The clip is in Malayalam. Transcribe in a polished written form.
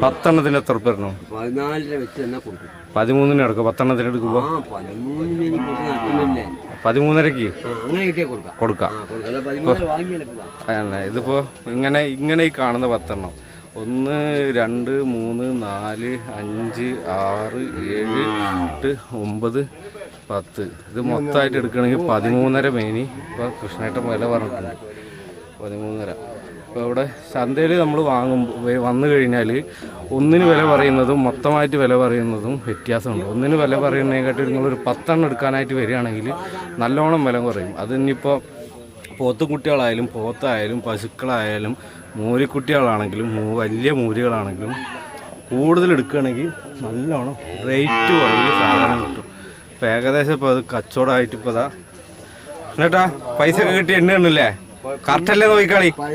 10 എത്ര ഉറുപ്പ്യ വരണം? 14 വെച്ച് തന്നെ കൊടുക്കും. 13 എടുക്കും. 10 എടുക്കുമ്പോ 13.5 കൊടുക്കാം. ഇതിപ്പോ ഇങ്ങനെ ഈ കാണുന്ന 10 1 2 3 4 5 6 7 8 9 10 ഇത് മൊത്തമായിട്ട് എടുക്കുകയാണെങ്കിൽ 13.5 മേനി. ഇപ്പോൾ കൃഷ്ണേട്ടൻ വില പറഞ്ഞിട്ടുണ്ട് 13.5. ഇപ്പോൾ ഇവിടെ ചന്തയിൽ നമ്മൾ വന്നു കഴിഞ്ഞാൽ ഒന്നിന് വില പറയുന്നതും മൊത്തമായിട്ട് വില പറയുന്നതും വ്യത്യാസമുണ്ട്. ഒന്നിന് വില പറയുന്നതിനെക്കാട്ടി നിങ്ങളൊരു 10 എടുക്കാനായിട്ട് വരികയാണെങ്കിൽ നല്ലോണം വില കുറയും. അതിനിപ്പോൾ പോത്തുകുട്ടികളായാലും പോത്തായാലും പശുക്കളായാലും മൂരിക്കുട്ടികളാണെങ്കിലും വലിയ മൂരികളാണെങ്കിലും കൂടുതൽ എടുക്കുകയാണെങ്കിൽ നല്ലോണം റേറ്റ് കുറവിൽ സാധനം കിട്ടും. ഇപ്പോൾ ഏകദേശം ഇപ്പോൾ അത് കച്ചവടമായിട്ട് ഇപ്പോൾ അതാ എന്നിട്ടാ പൈസ ഒക്കെ കിട്ടി എണ്ണ ഉണ്ടല്ലേ? കറക്റ്റല്ലേ നോക്കിക്കളി.